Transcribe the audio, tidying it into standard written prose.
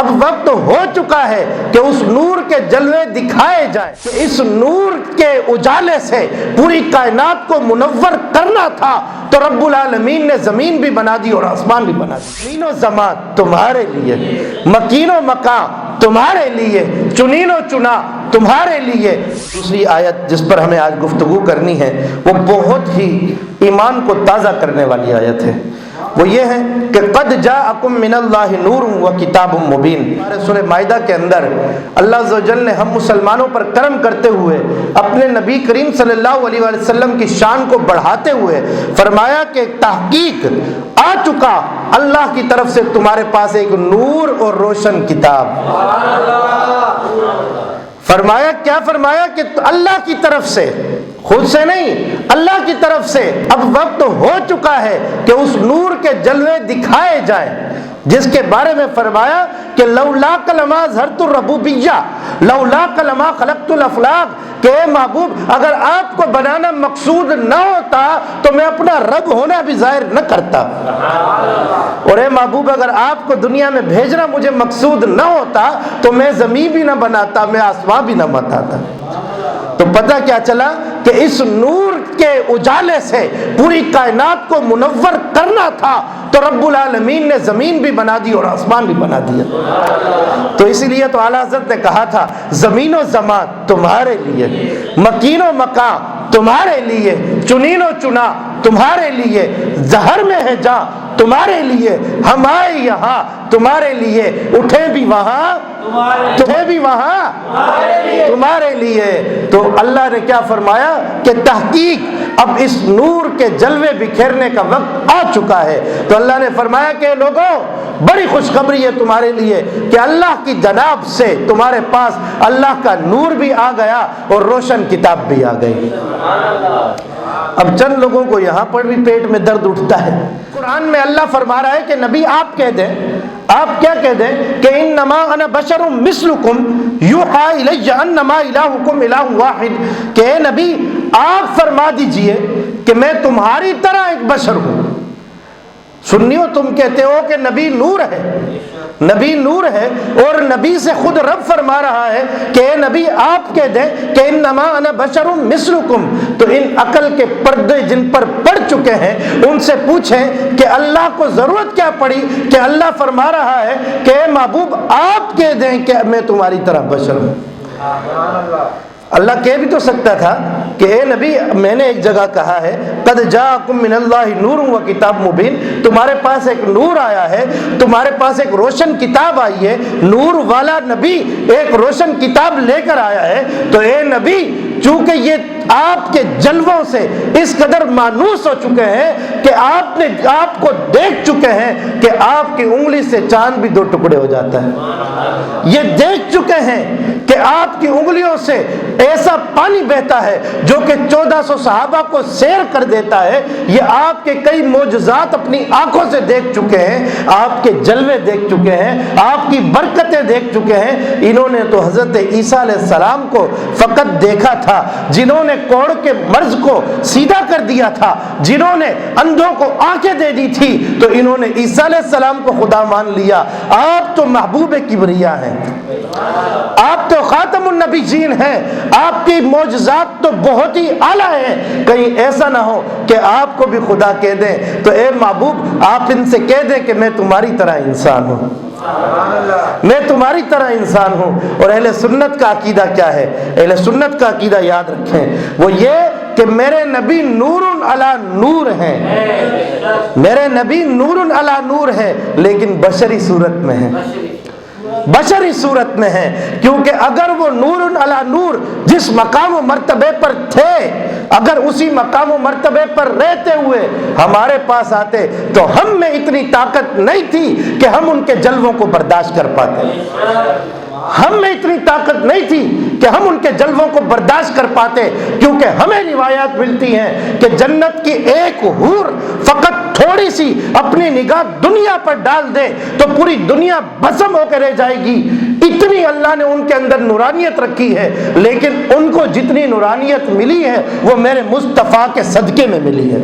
اب وقت ہو چکا ہے کہ اس نور کے جلوے دکھائے جائیں، کہ اس نور کے اجالے سے پوری کائنات کو منور کرنا تھا تو رب العالمین نے زمین بھی بنا دی اور آسمان بھی بنا دی۔ زمین و زمان تمہارے لیے، مکین و مکان تمہارے لیے، چنین و چنا تمہارے لیے۔ دوسری آیت جس پر ہمیں آج گفتگو کرنی ہے وہ بہت ہی ایمان کو تازہ کرنے والی آیت ہے، وہ یہ ہے کہ قد جاءکم من اللہ نور و کتاب مبین۔ ہمارے سورہ مائدہ کے اندر اللہ عز و جل نے ہم مسلمانوں پر کرم کرتے ہوئے اپنے نبی کریم صلی اللہ علیہ وآلہ وسلم کی شان کو بڑھاتے ہوئے فرمایا کہ تحقیق آ چکا اللہ کی طرف سے تمہارے پاس ایک نور اور روشن کتاب۔ فرمایا کیا؟ فرمایا کہ اللہ کی طرف سے، خود سے نہیں، اللہ کی طرف سے اب وقت ہو چکا ہے کہ اس نور کے جلوے دکھائے جائیں، جس کے بارے میں فرمایا کہ لولا کلمہ ظہرت الربوبیہ لولا کلمہ خلقت الافلاق، کہ اے محبوب اگر آپ کو بنانا مقصود نہ ہوتا تو میں اپنا رب ہونا بھی ظاہر نہ کرتا، اور اے محبوب اگر آپ کو دنیا میں بھیجنا مجھے مقصود نہ ہوتا تو میں زمین بھی نہ بناتا، میں آسمان بھی نہ بناتا۔ تو پتہ کیا چلا کہ اس نور کے اجالے سے پوری کائنات کو منور کرنا تھا تو رب العالمین نے زمین بھی بنا دی اور آسمان بھی بنا دیا۔ تو اسی لیے تو اعلیٰ حضرت نے کہا تھا زمین و زمان تمہارے لیے، مکین و مکان تمہارے لیے، چنین و چنا تمہارے لیے، زہر میں ہے جاں تمہارے لیے، ہم آئے یہاں تمہارے لیے، اٹھے بھی وہاں تمہیں بھی وہاں تمہارے لیے۔ تو اللہ نے کیا فرمایا کہ تحقیق اب اس نور کے جلوے بکھیرنے کا وقت آ چکا ہے۔ تو اللہ نے فرمایا کہ لوگوں بڑی خوشخبری ہے تمہارے لیے کہ اللہ کی جناب سے تمہارے پاس اللہ کا نور بھی آ گیا اور روشن کتاب بھی آ گئی۔ اب چند لوگوں کو یہاں پر بھی پیٹ میں درد اٹھتا ہے۔ قرآن میں اللہ فرما رہا ہے کہ نبی آپ کہہ دیں، آپ کیا کہہ دیں کہ انما انا بشر مثلکم یوحی الی انما الہکم الہ واحد، کہ اے نبی آپ فرما دیجئے کہ میں تمہاری طرح ایک بشر ہوں۔ سنیو تم کہتے ہو کہ نبی نور ہے، نبی نور ہے، اور نبی سے خود رب فرما رہا ہے کہ اے نبی آپ کہہ دیں کہ انما انا بشر مثلکم۔ تو ان عقل کے پردے جن پر پڑ چکے ہیں ان سے پوچھیں کہ اللہ کو ضرورت کیا پڑی کہ اللہ فرما رہا ہے کہ اے محبوب آپ کہہ دیں کہ میں تمہاری طرح بشر ہوں۔ اللہ کہہ بھی تو سکتا تھا کہ اے نبی میں نے ایک جگہ کہا ہے قد جاءکم من اللہ نور و کتاب مبین، تمہارے پاس ایک نور آیا ہے، تمہارے پاس ایک روشن کتاب آئی ہے، نور والا نبی ایک روشن کتاب لے کر آیا ہے۔ تو اے نبی چونکہ یہ آپ کے جلووں سے اس قدر مانوس ہو چکے ہیں کہ آپ کو دیکھ چکے ہیں کہ آپ کی انگلی سے چاند بھی دو ٹکڑے ہو جاتا ہے، یہ دیکھ چکے ہیں کہ آپ کی انگلیوں سے ایسا پانی بہتا ہے جو کہ 1400 صحابہ کو سیر کر دیتا ہے۔ یہ آپ کے کئی معجزات اپنی آنکھوں سے دیکھ چکے ہیں، آپ کے جلوے دیکھ چکے ہیں، آپ کی برکتیں دیکھ چکے ہیں۔ انہوں نے تو حضرت عیسیٰ علیہ السلام کو فقط دیکھا تھا، جنہوں نے کوڑ کے مرض کو سیدھا کر دیا تھا، جنہوں نے اندھوں کو آنکھیں دے دی تھی، تو انہوں نے عیسیٰ علیہ السلام کو خدا مان لیا۔ آپ تو محبوب کبریا ہیں، آپ تو خاتم النبیین ہیں، آپ کی معجزات تو بہت ہی اعلیٰ ہیں، کہیں ایسا نہ ہو کہ آپ کو بھی خدا کہہ دیں۔ تو اے محبوب آپ ان سے کہہ دیں کہ میں تمہاری طرح انسان ہوں، میں تمہاری طرح انسان ہوں۔ اور اہل سنت کا عقیدہ کیا ہے؟ اہل سنت کا عقیدہ یاد رکھیں، وہ یہ کہ میرے نبی نور علی نور ہیں، میرے نبی نور علی نور ہیں، لیکن بشری صورت میں ہیں، بشری صورت میں ہے، کیونکہ اگر وہ نور علی نور جس مقام و مرتبے پر تھے، اگر اسی مقام و مرتبے پر رہتے ہوئے ہمارے پاس آتے تو ہم میں اتنی طاقت نہیں تھی کہ ہم ان کے جلووں کو برداشت کر پاتے، ہم میں اتنی طاقت نہیں تھی کہ ہم ان کے جلووں کو برداشت کر پاتے، کیونکہ ہمیں روایات ملتی ہیں کہ جنت کی ایک حور فقط تھوڑی سی اپنی نگاہ دنیا پر ڈال دے تو پوری دنیا بھسم ہو کے رہ جائے گی، اتنی اللہ نے ان کے اندر نورانیت رکھی ہے۔ لیکن ان کو جتنی نورانیت ملی ہے وہ میرے مصطفیٰ کے صدقے میں ملی ہے۔